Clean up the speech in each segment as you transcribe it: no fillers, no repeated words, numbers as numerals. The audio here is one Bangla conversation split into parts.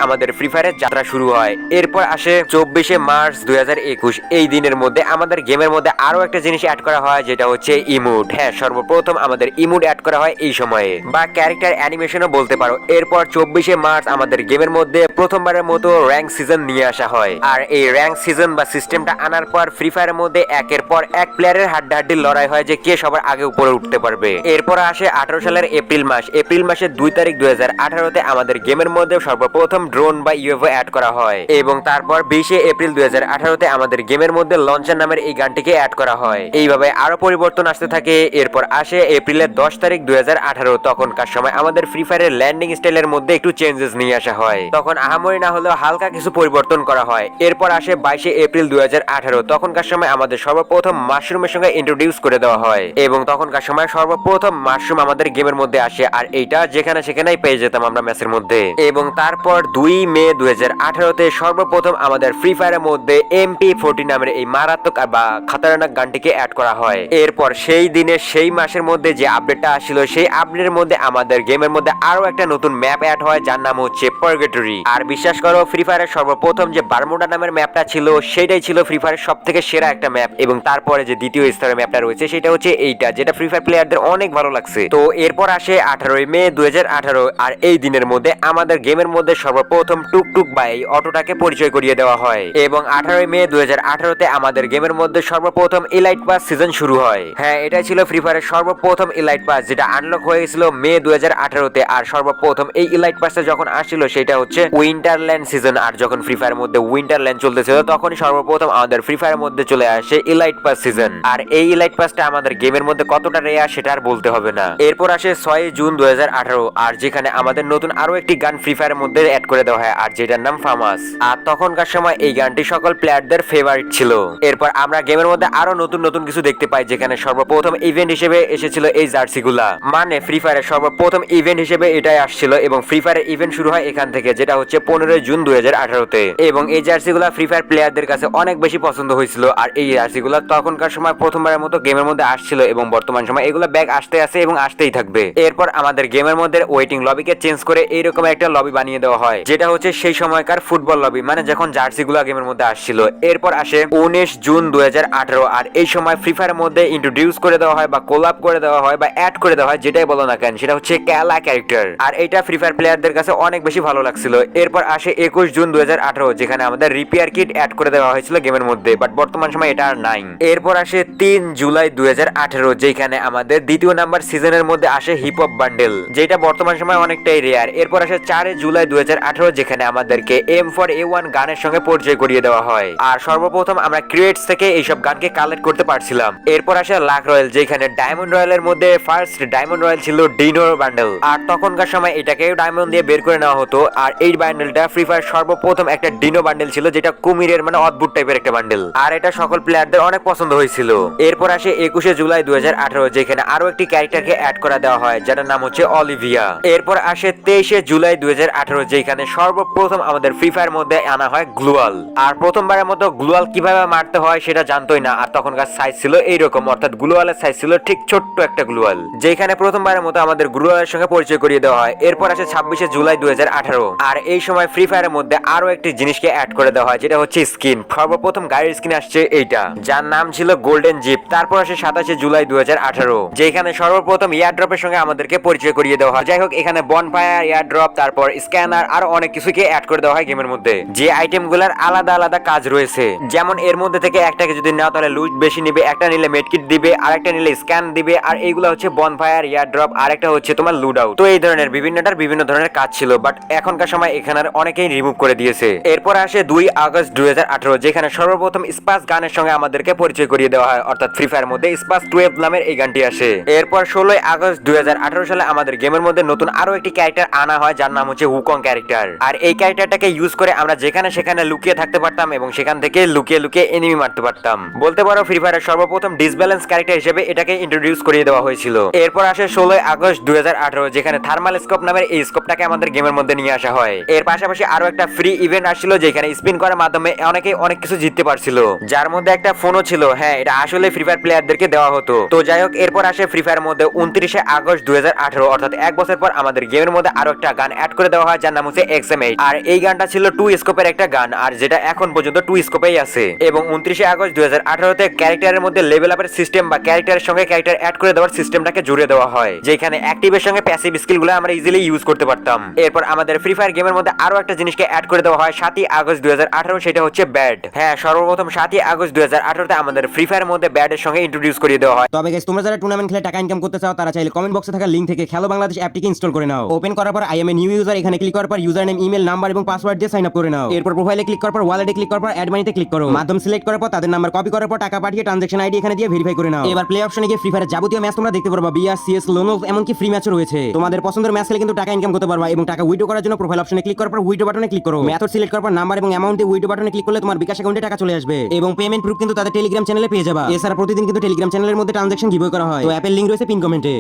আমাদের ফ্রি ফায়ারের যাত্রা শুরু হয়। এরপর আসে 24শে মার্চ 2021। এই দিনের মধ্যে আমাদের গেমের মধ্যে আরো একটা জিনিস অ্যাড করা হয়, যেটা হচ্ছে ইমোট। হ্যাঁ, সর্বপ্রথম আমাদের ইমোট অ্যাড করা হয় এই সময়ে, বা ক্যারেক্টার অ্যানিমেশনও বলতে পারো। এরপর 24শে মার্চ আমাদের গেমের মধ্যে প্রথমবারের মতো র্যাঙ্ক সিজন নিয়ে আসা হয়। আর এই র্যাঙ্ক সিজন বা সিস্টেমটা আনার পর ফ্রি ফায়ারের মধ্যে একের পর এক প্লেয়ারের হাড্ডাহাড্ডি লড়াই হয় যে কে সবার আগে উপরে উঠতে পারবে। এরপর আসে 18 সালের এপ্রিল মাস। এপ্রিল মাসের 2 তারিখ 2018-তে আমাদের গেমের মধ্যে সর্বপ্রথম ড্রোন বা ইউএফও অ্যাড করা হয়। এবং তারপর 20শে এপ্রিল 2018-তে আমাদের গেমের মধ্যে লঞ্চার নামের এই গানটিকে অ্যাড করা হয়। এইভাবে আরো পরিবর্তন আসতে থাকে। এরপর আসে এপ্রিলের 10 তারিখ 2018। তখনকার সময় আমাদের ফ্রি ফায়ারের ল্যান্ডিং স্টাইলের মধ্যে একটু চেঞ্জেস নিয়ে আসা হয়। তখন আহামরি না হলেও হালকা কিছু পরিবর্তন করা হয়। এরপর আসে 22শে এপ্রিল 2018। তখনকার সময় আমাদের সর্বপ্রথম মাশরুমের সঙ্গে ইন্ট্রোডিউস করে দেওয়া হয়, এবং তখনকার সময় সর্বপ্রথম মাশরুম আমাদের গেমের মধ্যে আসে। আর এইটা যেখানে সেখানেই পেয়ে যেতাম আমরা ম্যাচের মধ্যে। এবং তারপর 2 মে 2018-তে সর্বপ্রথম আমাদের ফ্রি ফায়ারের মধ্যে MP40 নামের এই মারাত্মক বা খতরনাক গানটিকে অ্যাড করা হয়। এরপর সেই দিনে সেই মাসের মধ্যে যে আপডেটটা আসছিল, সেই আপডেটের মধ্যে আমাদের গেমের মধ্যে আরো একটা নতুন ম্যাপ অ্যাড হয়, যার নাম হচ্ছে পার্গেটরি। আর বিশ্বাস করো, ফ্রি ফায়ারের সর্বপ্রথম যে বারমুডা নামের ম্যাপটা ছিল, সেটাই ছিল ফ্রি ফায়ারের সব থেকে সেরা একটা ম্যাপ। এবং তারপরে যে দ্বিতীয় স্তরের ম্যাপটা রয়েছে, সেটা হচ্ছে এইটা, যেটা ফ্রি ফায়ার প্লেয়ারদের অনেক ভালো লাগছে। তো এরপর আসে 18 মে 2018। আর এই দিনের মধ্যে আমাদের গেমের মধ্যে সর্বপ্রথম টুকটুক বা এই অটোটাকে পরিচয় করিয়ে দেওয়া হয়। এবং 18 মে 2018-তে আমাদের গেমের মধ্যে সর্বপ্রথম ইলাইট পাস সিজন শুরু হয়। হ্যাঁ, এটাই ছিল ফ্রি ফায়ারের সর্বপ্রথম ইলাইট পাস, যেটা আনলক হয়েছিল মে 2018-তে। আর সর্বপ্রথম এই ইলাইট পাসটা যখন আসছিল, সেটা হচ্ছে উইন্টারল্যান্ড সিজন। আর যখন ফ্রি ফায়ারের মধ্যে উইন্টারল্যান্ড চলতেছিল, তখনই সর্বপ্রথম আমাদের ফ্রি ফায়ারের মধ্যে চলে আসে ইলাইট পাস সিজন। আর এই ইলাইট পাসটা আমাদের গেমের মধ্যে কতটা রেয়ার সেটা আর বলতে হবে না। এরপর আসে 6 জুন 2018, আর যেখানে আমাদের নতুন আরো একটি গান ফ্রি ফায়ারের মধ্যে অ্যাড করে দেওয়া হয়, আর যেটার নাম ফামাস। আর তখনকার সময় এই গানটি সকল প্লেয়ারদের ফেভারিট ছিল। এরপর আমরা গেমের মধ্যে আরো নতুন নতুন কিছু দেখতে পাই, যেখানে সর্বপ্রথম ইভেন্ট হিসেবে এসেছিল এই জার্সিগুলা। মানে ফ্রি ফায়ারের সর্বপ্রথম ইভেন্ট হিসেবে এটাই আসছিল, এবং ফ্রি ফায়ারের ইভেন্ট শুরু হয় এখান থেকে, যেটা হচ্ছে 15 জুন 2018-তে। এবং এই জার্সিগুলা ফ্রি ফায়ার প্লেয়ারদের কাছে অনেক বেশি পছন্দ হয়েছিল। আর এই জার্সিগুলা তখনকার সময় প্রথমবারের মতো গেমের মধ্যে আসছিল, এবং বর্তমান সময় এগুলো ব্যাগ আসতে আছে এবং আসতেই থাকবে। এরপর আমাদের গেমের মধ্যে ওয়েটিং লবিকে চেঞ্জ করে এইরকম একটা লবি বানিয়ে দেওয়া হয়, যেটা হচ্ছে সেই সময়কার ফুটবল লবি, মানে যখন জার্সিগুলা গেমের মধ্যে আসছিল। এরপর আসে 19 জুন 2018। আর এই সময় ফ্রি ফায়ারের মধ্যে ইন্ট্রোডিউস করে দেওয়া হয় বা কোলাব করে দেওয়া হয় বা অ্যাড করে দেওয়া হয়, যেটাই বলো না কেন, সেটা হচ্ছে ক্যালা ক্যারেক্টার। আর এটা ফ্রি ফায়ার প্লেয়ারদের কাছে অনেক বেশি ভালো লাগছিল। এরপর আসে 21 জুন 2018, যেখানে আমাদের রিপেয়ার কিট অ্যাড করে দেওয়া হয়েছিল গেমের মধ্যে, বাট বর্তমান সময় এটা আর নাই। এরপর আসে 3 জুলাই 2018, যেখানে আমাদের দ্বিতীয় নাম্বার সিজনের মধ্যে আসে হিপ হপ বান্ডেল, যেটা বর্তমান সময় অনেকটাই রেয়ার। এরপর আসে 4 জুলাই 2018, যেখানে আমাদেরকে M4A1 গানের সঙ্গে পরিচয় করিয়ে দেওয়া হয়। আর সর্বপ্রথম আমরা ক্রিয়েটস থেকে এইসব গানকে কালেক্ট করতে পারছিলাম। এরপর আসে লাক রয়্যাল, যেখানে ডায়মন্ড রয়্যালের মধ্যে ফার্স্ট ডায়মন্ড রয়্যাল ছিল ডিনোর বান্ডেল। আর তখনকার সময় এটাকে ডায়মন্ড দিয়ে বের করে নেওয়া হতো। আর এই বান্ডেলটা ফ্রি ফায়ার সর্বপ্রথম একটা ডিনো বান্ডেল ছিল, যেটা কুমিরের মানে অদ্ভুত টাইপের একটা বান্ডেল। আর এটা সকল প্লেয়ারদের অনেক পছন্দ হয়েছিল। এরপর আসে 21 জুলাই 2018, যেখানে আরো একটি ক্যারেক্টারকে অ্যাড করা দেওয়া হয়, যার নাম হচ্ছে অলিভিয়া। এরপর আসে 23 জুলাই 2018, যেখানে সর্বপ্রথম আমাদের ফ্রি ফায়ার মধ্যে আনা হয় গ্লুয়াল। আর প্রথমবারের মতো গ্লুয়াল কিভাবে মারতে হয় সেটা জানতোই না। আর তখনকার সাইজ ছিল এইরকম, অর্থাৎ গ্লুয়ালের সাইজ ছিল ঠিক ছোট্ট একটা গ্লুয়াল, যেখানে প্রথমবারের মতো আমাদের গ্লুয়ালের সঙ্গে পরিচয় করিয়ে দেওয়া হয়। এরপর আসে 26 জুলাই 2018, আর এই সময় ফ্রি ফায়ারের মধ্যে আরো একটি জিনিসকে অ্যাড করে দেওয়া হয়, যেটা হচ্ছে স্কিন। সর্বপ্রথম গাড়ির স্কিন আসছে এইটা, যার নাম ছিল গোল্ডেন জিপ। তারপর আসে 27 জুলাই 2018, যেখানে সর্বপ্রথম এয়ারড্রপের সঙ্গে আমাদেরকে পরিচয় করিয়ে দেওয়া হয়। যাই হোক, এখানে বনফায়ার, এয়ারড্রপ, তারপর স্ক্যানার, আরো অনেক কিছুকে অ্যাড করে দেওয়া হয় গেমের মধ্যে, যে আইটেমগুলোর আলাদা আলাদা কাজ রয়েছে। যেমন এর মধ্যে থেকে একটাকে যদি নাও তাহলে লুট বেশি নিবে, একটা নিলে মেডকিট দিবে, আরেকটা নিলে স্ক্যান দিবে। আর এইগুলো হচ্ছে বনফায়ার, এয়ারড্রপ, আরেকটা হচ্ছে তোমার লুট আউট। তো এই ধরনের বিভিন্নটার বিভিন্ন ধরনের কাজ ছিল, বাট এখনকার সময় এখানে অনেকেই রিমুভ করে দিয়েছে। এরপর আসে 2 আগস্ট 2018, যেখানে সর্বপ্রথম স্পাস গানের সঙ্গে আমাদেরকে পরিচয় করিয়ে দেওয়া হয়, অর্থাৎ ফ্রি ফায়ার মধ্যে স্পাস 12 নামের এই গানটি আসে। এরপর 16 আগস্ট 2018 সালে আমাদের গেমের মধ্যে নতুন আরো একটি ক্যারেক্টার আনা হয়, যার নাম হচ্ছে হুকং ক্যারেক্টার। আর এই ক্যারেক্টারটাকে ইউজ করে আমরা যেখানে সেখানে লুকিয়ে থাকতে পারতাম, এবং সেখান থেকে লুকিয়ে লুকিয়ে এনিমি মারতে পারতাম। বলতে পারো ফ্রি ফায়ারের সর্বপ্রথম ডিসব্যালেন্স ক্যারেক্টার হিসেবে এটাকে ইন্ট্রোডিউস করিয়ে দেওয়া হয়েছিল। এরপর আসে 16 আগস্ট 2018, যেখানে থার্মাল স্কোপ নামের এই স্কোপটাকে আমাদের গেমের মধ্যে নিয়ে আসা হয়। এর পাশাপাশি আরো একটা ফ্রি ইভেন্ট আসছিল, যেখানে স্পিন করার মাধ্যমে অনেকেই অনেক কিছু জিততে পারছিল, যার মধ্যে একটা ফোনও ছিল। হ্যাঁ, এটা আসলে ফ্রি ফায়ার প্লেয়ারদেরকে দেওয়া হতো। তো যাই হোক, এরপর আসে ফ্রি ফায়ার মধ্যে 29 আগস্ট 2018, অর্থাৎ এক বছর পর আমাদের গেমের মধ্যে আরো একটা গান অ্যাড করে দেওয়া হয়, যার নাম হচ্ছে XM8 আর এই গানটা ছিল 2 স্কোপের একটা গান আর যেটা এখন পর্যন্ত 2 স্কোপেই আছে এবং 29 আগস্ট 2018 তে ক্যারেক্টারের মধ্যে লেভেল আপের সিস্টেম বা ক্যারেক্টারের সঙ্গে ক্যারেক্টার অ্যাড করে দেওয়ার সিস্টেমটাকে জুড়ে দেওয়া হয় যেখানে অ্যাক্টিভের সঙ্গে প্যাসিভ স্কিলগুলো আমরা ইজিলি ইউজ করতে পারতাম। এরপর আমাদের ফ্রি ফায়ার গেমের মধ্যে আরো একটা জিনিসকে অ্যাড করে দেওয়া হয় 7 আগস্ট 2018, সেটা হচ্ছে ব্যাড। হ্যাঁ, সর্বপ্রথম 7 আগস্ট 2018 তে আমাদের ফ্রি ফায়ারের মধ্যে ব্যাডের সঙ্গে ইন্ট্রোডিউস করিয়ে দেওয়া হয়। তবে গাইস, তোমরা যারা টুর্নামেন্ট খেলে টাকা ইনকাম করতে চাও তারা চাইলে কমেন্ট বক্সে থাকা লিংক থেকে খেলো বাংলাদেশ অ্যাপটিকে ইনস্টল করে নাও। ওপেন করার পর I M a new user এখানে ক্লিক করার পর ইউজার নেম, ইমেল, নাম্বার এবং পাসওয়ার্ড দিয়ে সাইন আপ করে নাও। এরপর প্রোফাইলে ক্লিক করার পর ওয়ালেটে ক্লিক করার পর অ্যাড মানিতে ক্লিক করো। মাধ্যম সিলেক্ট করার পর তাদের নাম্বার কপি করার পর টাকা পাঠিয়ে ট্রানজাকশন আইডি এখানে দিয়ে ভেরিফাই করে নাও। এবার প্লে অপশনে গিয়ে ফ্রি ফায়ারের যাবতীয় ম্যাচ তোমরা দেখতে পারবা। বিআর, সিএস, লোনো এমনকি ফ্রি ম্যাচও রয়েছে। তোমাদের পছন্দের ম্যাচ খেলে কিন্তু টাকা ইনকাম করতে পারবা এবং টাকা উইথড্র করার জন্য প্রোফাইল অপশনে ক্লিক করার পর উইথড্র বাটনে ক্লিক করো। মেথড সিলেক্ট করার পর নাম্বার এবং অ্যামাউন্ট দিয়ে উইথড্র বাটনে ক্লিক করলে তোমার বিকাশ অ্যাকাউন্টে টাকা চলে আসবে এবং পেমেন্ট প্রুফ কিন্তু তাদের টেলিগ্রাম চ্যানেলে পেয়ে যাবা। এছাড়া প্রতিদিন কিন্তু টেলিগ্রাম চ্যানেলের মধ্যে ট্রানজাকশন গিভওয়ে করা হয়। তো অ্যাপের লিংক রয়েছে পিন কমেন্টে।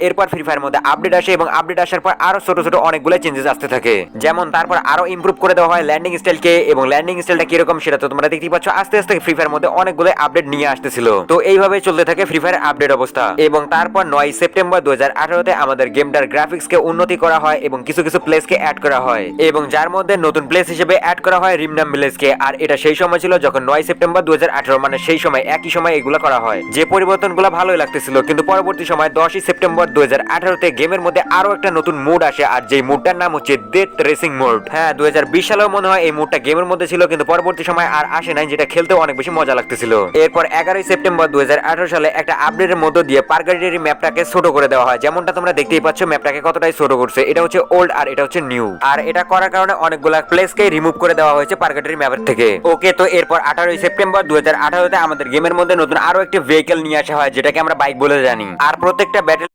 এরপর ফ্রি ফায়ার মধ্যে আপডেট আসে এবং আপডেট আসার পর আরো ছোট ছোট অনেকগুলো চেঞ্জেস আসতে থাকে। যেমন তারপর আরো ইমপ্রুভ করে দেওয়া হয় ল্যান্ডিং স্টাইলকে এবং ল্যান্ডিং স্টাইলটা কিরকম সেটা তো তোমরা দেখতেই পাচ্ছ। আস্তে আস্তে ফ্রি ফায়ার মধ্যে অনেকগুলো আপডেট নিয়ে আসতেছিল। তো এইভাবে চলতে থাকে ফ্রি ফায়ার আপডেট অবস্থা এবং তারপর 9 সেপ্টেম্বর 2018 তে আমাদের গেমটার গ্রাফিক্সকে উন্নতি করা হয় এবং কিছু কিছু প্লেসকে অ্যাড করা হয় এবং যার মধ্যে নতুন প্লেস হিসেবে অ্যাড করা হয় রিমনাম ভিলেজকে। আর এটা সেই সময় ছিল যখন 9 সেপ্টেম্বর 2018, মানে সেই সময় একই সময় এগুলো করা হয়। যে পরিবর্তনগুলো ভালোই লাগতেছিল, কিন্তু পরবর্তী সময় 10 সেপ্টেম্বর 2018 তে গেমের মধ্যে আরো একটা নতুন মোড আসে আর যেই মোডটার নাম হচ্ছে ডেথ রেসিং মোড। হ্যাঁ, 2020 সালেও মনে হয় এই মোডটা গেমের মধ্যে ছিল, কিন্তু পরবর্তী সময় আর আসে নাই, যেটা খেলতে অনেক বেশি মজা লাগতেছিল। এরপর 11 সেপ্টেম্বর 2018 সালে একটা আপডেটের মধ্য দিয়ে পার্গাটেরি ম্যাপটাকে ছোট করে দেওয়া হয়। যেমনটা তোমরা দেখতেই পাচ্ছ ম্যাপটাকে কতটাই ছোট করছে। এটা হচ্ছে ওল্ড আর এটা হচ্ছে নিউ। আর এটা করার কারণে অনেকগুলা প্লেসকে রিমুভ করে দেওয়া হয়েছে পার্গাটেরি ম্যাপের থেকে। ওকে, তো এরপর 18 সেপ্টেম্বর 2018 তে আমাদের গেমের মধ্যে নতুন আরো একটি ভেহিকল নিয়ে আসা হয় যেটাকে আমরা বাইক বলে জানি। আর প্রত্যেকটা ব্যাটেল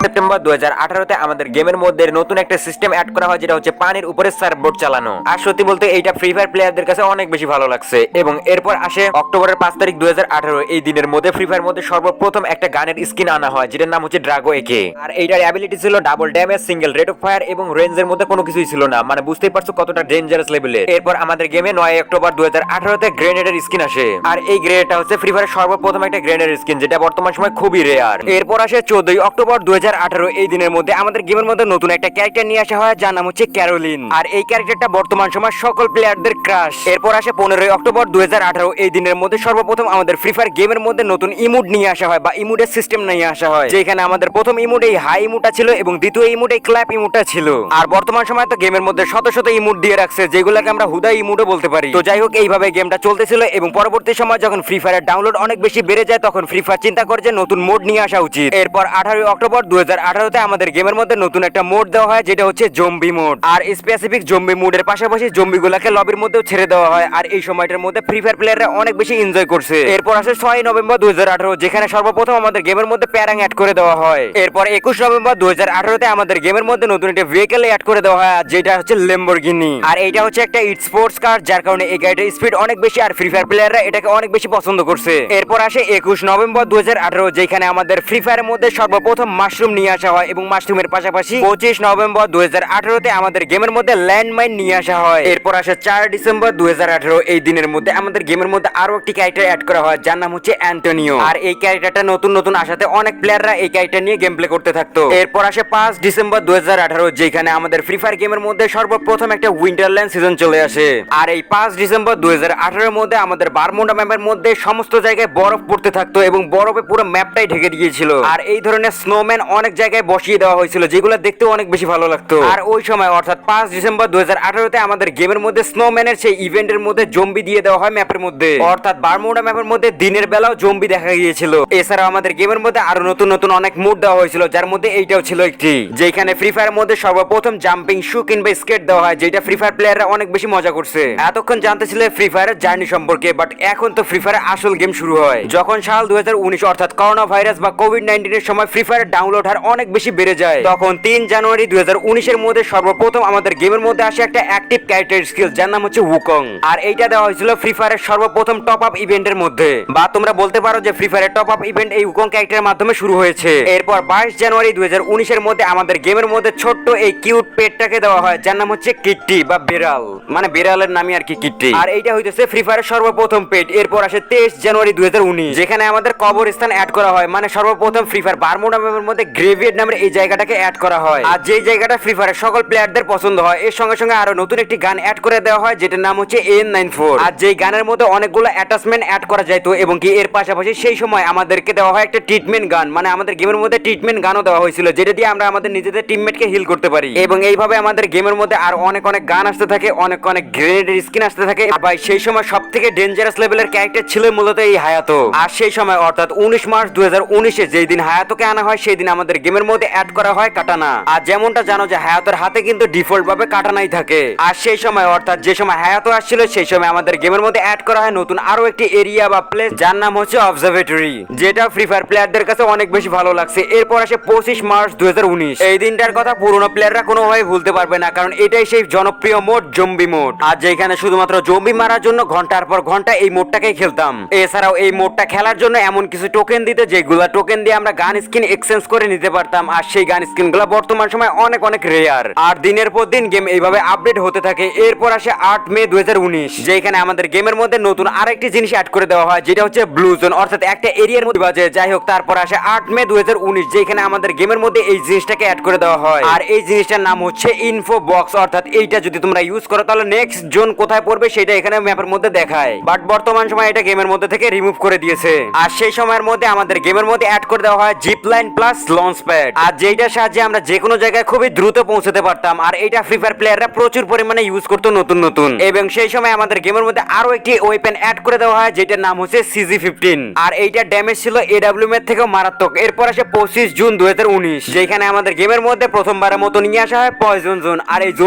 সেপ্টেম্বর 2018 তে আমাদের গেমের মধ্যে নতুন একটা সিস্টেম অ্যাড করা হয় যেটা হচ্ছে পানির উপরে সার্ফবোর্ড চালানো। আর সত্যি বলতে এইটা ফ্রি ফায়ার প্লেয়ারদের কাছে অনেক বেশি ভালো লাগছে। এবং এরপর আসে অক্টোবরের 5 তারিখ 2018, এই দিনের মধ্যে ফ্রি ফায়ার মধ্যে সর্বপ্রথম একটা গানের স্কিন আনা হয় যেটার নাম হচ্ছে ড্রাগো একে। আর এইটার অ্যাবিলিটি ছিল double damage, single rate of fire এবং রেঞ্জের মধ্যে কোনো কিছুই ছিল না, মানে বুঝতেই পারছো কতটা ডেঞ্জারাস লেভেলের। এরপর আমাদের গেমে 9 অক্টোবর 2018 তে গ্রেনেডের স্কিন আসে। আর এই গ্রেনেডটা হচ্ছে ফ্রি ফায়ারের সর্বপ্রথম একটা গ্রেনেডের স্কিন যেটা বর্তমান সময় খুবই রেয়ার। এরপর আসে 14 অক্টোবর 2018, এই দিনের মধ্যে আমাদের গেমের মধ্যে নতুন একটা ক্যারেক্টার নিয়ে আসা হয় যার নাম হচ্ছে ক্যারোলিন। আর এই ক্যারেক্টারটা বর্তমান সময় সকল প্লেয়ারদের ক্রাশ। এরপর আসে 15 অক্টোবর 2018, এই দিনের মধ্যে সর্বপ্রথম আমাদের ফ্রি ফায়ার গেমের মধ্যে নতুন ইমোট নিয়ে আসা হয় বা ইমোটের সিস্টেম নিয়ে আসা হয়, যেখানে আমাদের প্রথম ইমোট এই হাই ইমোটটা ছিল এবং দ্বিতীয় ইমোট এই ক্ল্যাপ ইমোটটা ছিল। আর বর্তমান সময় তো গেমের মধ্যে শত শত ইমোট দিয়ে রাখছে যেগুলোকে আমরা হুদাই ইমোটও বলতে পারি। তো যাই হোক, এইভাবে গেমটা চলতেছিল এবং পরবর্তী সময় যখন ফ্রি ফায়ারের ডাউনলোড অনেক বেশি বেড়ে যায় তখন ফ্রি ফায়ার চিন্তা করে যে নতুন মোড নিয়ে আসা উচিত। এরপর 18 অক্টোবর 2018 তে আমাদের গেমের মধ্যে নতুন একটা মোড দেওয়া হয় যেটা হচ্ছে জম্বি মোড। আর স্পেসিফিক জম্বি মোডের পাশাপাশি জম্বিগুলোকে লবির মধ্যেও ছেড়ে দেওয়া হয়। আর এই সময়টার মধ্যে ফ্রি ফায়ার প্লেয়াররা অনেক বেশি এনজয় করছে। এরপর আসে 6 নভেম্বর 2018, যেখানে সর্বপ্রথম আমাদের গেমের মধ্যে প্যারাং অ্যাড করে দেওয়া হয়। এরপর 21 নভেম্বর 2018 তে আমাদের গেমের মধ্যে নতুন একটা ভেহিকল অ্যাড করে দেওয়া হয় যেটা হচ্ছে ল্যাম্বরগিনি। আর এইটা হচ্ছে একটা স্পোর্টস কার, যার কারণে এই গাড়িটার স্পিড অনেক বেশি আর ফ্রি ফায়ার প্লেয়াররা এটাকে অনেক বেশি পছন্দ করছে। এরপর আসে 21 নভেম্বর 2018, যেখানে আমাদের ফ্রি ফায়ারের মধ্যে সর্বপ্রথম মাশরুম নিয়ে আসা হয় এবং মাশরুমের পাশাপাশি 25 নভেম্বর 2018 তে আমাদের গেমের মধ্যে ল্যান্ডমাইন নিয়ে আসা হয়। এরপর আসে 4 ডিসেম্বর 2018, এই দিনের মধ্যে আমাদের গেমের মধ্যে আরো একটি ক্যারেক্টার অ্যাড করা হয় যার নাম হচ্ছে অ্যান্টোনিও। আর এই ক্যারেক্টারটা নতুন নতুন আসাতে অনেক প্লেয়াররা এই ক্যারেক্টার নিয়ে গেম প্লে করতে থাকতো। এরপর আসে 5 ডিসেম্বর 2018, যেখানে আমাদের ফ্রি ফায়ার গেমের মধ্যে সর্বপ্রথম একটা উইন্টারল্যান্ড সিজন চলে আসে। আর এই 5 ডিসেম্বর 2018 এর মধ্যে আমাদের বারমুডা ম্যাপের মধ্যে সমস্ত জায়গায় বরফ পড়তে থাকতো এবং বরফে পুরো ম্যাপটাই ঢেকে দিয়েছিল। আর এই ধরনের স্নোম্যান অনেক জায়গায় বসিয়ে দেওয়া হয়েছিল যেগুলো দেখতে অনেক বেশি ভালো লাগতো। আর ওই সময় অর্থাৎ 5 ডিসেম্বর 2018 তে আমাদের গেমের মধ্যে স্নোম্যানের সেই ইভেন্টের মধ্যে জম্বি দিয়ে দেওয়া হয় ম্যাপের মধ্যে, অর্থাৎ বারমুডা ম্যাপের মধ্যে দিনের বেলাও জম্বি দেখা গিয়েছিল। এছাড়াও আমাদের গেমের মধ্যে আরো নতুন নতুন অনেক মুড দেওয়া হয়েছিল, যার মধ্যে এইটাও ছিল একটি, যেখানে ফ্রি ফায়ারের মধ্যে সর্বপ্রথম জাম্পিং শু কিংবা স্কেট দেওয়া হয়, যেটা ফ্রি ফায়ার প্লেয়াররা অনেক বেশি মজা করছে। এতক্ষণ জানতেছিলে ফ্রি ফায়ারের জার্নি সম্পর্কে, বাট এখন তো ফ্রি ফায়ারের আসল গেম শুরু হয় যখন সাল 2019 অর্থাৎ করোনা ভাইরাস বা কোভিড-19 এর সময় ফ্রি ফায়ার ডাউনলোড ওঠার অনেক বেশি বেড়ে যায়। তখন 3 জানুয়ারি 2019 এর মধ্যে সর্বপ্রথম আমাদের গেমের মধ্যে আসে একটা অ্যাক্টিভ ক্যারেক্টার স্কিল, যার নাম হচ্ছে উকং। আর এইটা দেওয়া হয়েছিল ফ্রি ফায়ারের সর্বপ্রথম টপ আপ ইভেন্টের মধ্যে, বা তোমরা বলতে পারো যে ফ্রি ফায়ারের টপ আপ ইভেন্ট এই উকং ক্যারেক্টারের মাধ্যমে শুরু হয়েছে। এরপর 22 জানুয়ারি 2019 এর মধ্যে আমাদের গেমের মধ্যে ছোট্ট এই কিউট পেটটাকে দেওয়া হয়, যার নাম হচ্ছে কিট্টি বা বিড়াল, মানে বিড়ালের নামই আর কি কিট্টি। আর এইটা হইতেছে ফ্রি ফায়ারের সর্বপ্রথম পেট। এরপর আসে 23 জানুয়ারি 2019, যেখানে আমাদের কবরস্থান অ্যাড করা হয়, মানে সর্বপ্রথম ফ্রি ফায়ার বারমুডা ম্যাপের মধ্যে গ্রেভিয়ার্ড নামের এই জায়গাটাকে অ্যাড করা হয়। আর যেই জায়গাটা ফ্রি ফায়ারের সকল প্লেয়ারদের পছন্দ হয়, এর সঙ্গে সঙ্গে আরো নতুন একটি গান অ্যাড করে দেওয়া হয়, যেটার নাম হচ্ছে N94। আর যেই গানের মধ্যে অনেকগুলো অ্যাটাচমেন্ট অ্যাড করা যায় তো, এবং কি এর পাশাপাশি সেই সময় আমাদেরকে দেওয়া হয় একটা ট্রিটমেন্ট গান, মানে আমাদের গেমের মধ্যে ট্রিটমেন্ট গানও দেওয়া হয়েছিল, যেটা দিয়ে আমরা আমাদের নিজেদের টিমমেটকে হিল করতে পারি। এবং এইভাবে আমাদের গেমের মধ্যে আর অনেক অনেক গান আসতে থাকে, অনেক অনেক গ্রেনেডের স্কিন আসতে থাকে। ভাই সেই সময় সব থেকে ডেঞ্জারাস লেভেলের ক্যারেক্টার ছিল মূলত এই হায়াতো। আর সেই সময় অর্থাৎ 19 মার্চ 2019-এ যেই দিন হায়াতোকে আনা হয়, সেই দিন আমাদের গেমের মধ্যে অ্যাড করা হয় কাটানা। আর যেমনটা জানো যে হায়াতোর হাতে কিন্তু ডিফল্ট ভাবে কাটানাই থাকে। আর সেই সময় অর্থাৎ যে সময় হায়াতো আসছিল, সেই সময় আমাদের গেমের মধ্যে অ্যাড করা হয় নতুন আরো একটি এরিয়া বা প্লেস, যার নাম হচ্ছে অবজারভেটরি, যেটা ফ্রি ফায়ার প্লেয়ারদের কাছে অনেক বেশি ভালো লাগছে। এরপর আসে 25 মার্চ 2019। এই দিনটার কথা পুরনো প্লেয়াররা কোনোভাবে ভুলতে পারবে না, কারণ এটাই সেই জনপ্রিয় মোড জম্বি মোড। আর যেখানে শুধুমাত্র জম্বি মারার জন্য ঘন্টার পর ঘন্টা এই মোডটাকেই খেলতাম। এছাড়াও এই মোডটা খেলার জন্য এমন কিছু টোকেন দিতে, যেগুলা টোকেন দিয়ে আমরা গান স্কিন এক্সচেঞ্জ করে নিতে পারতাম। আর সেই গান স্কিন গুলা বর্তমান সময় অনেক অনেক রেয়ার। আর দিনের পর দিন গেম এইভাবে আপডেট হতে থাকে। এরপর আসে 8 মে 2019, যেখানে আমাদের গেমের মধ্যে নতুন আরেকটি জিনিস অ্যাড করে দেওয়া হয়, যেটা হচ্ছে ব্লু জোন, অর্থাৎ একটা এরিয়ার মধ্যে বাজে। যাই হোক, তারপর আসে 8 মে 2019, যেখানে আমাদের গেমের মধ্যে এই জিনিসটাকে অ্যাড করে দেওয়া হয়। আর এই জিনিসটার নাম হচ্ছে ইনফো বক্স, অর্থাৎ এইটা যদি তোমরা ইউজ করো তাহলে নেক্সট জোন কোথায় পড়বে সেটা এখানে ম্যাপের মধ্যে দেখায়। বাট বর্তমান সময় এটা গেমের মধ্যে থেকে রিমুভ করে দিয়েছে। আর সেই সময়ের মধ্যে আমাদের গেমের মধ্যে অ্যাড করে দেওয়া হয় zip line plus launch pad, আর যেটার সাহায্যে আমরা যে কোনো জায়গায় খুবই দ্রুত পৌঁছতে পারতাম। আর এটা ফ্রি ফায়ার প্লেয়াররা প্রচুর পরিমাণে ইউজ করতো নতুন নতুন। এবং সেই সময় আমাদের গেমের মধ্যে আরো একটি ওয়েপেন অ্যাড করে দেওয়া হয়, যেটার নাম হচ্ছে CG-15। আর এইটার ড্যামেজ ছিল AWM এর থেকেও মারাত্মক। এরপর আসে 25 জুন 2019, যেখানে আমাদের গেমের মধ্যে প্রথমবারের মতো নিয়ে আসা হয় পয়জন জোন। আর এই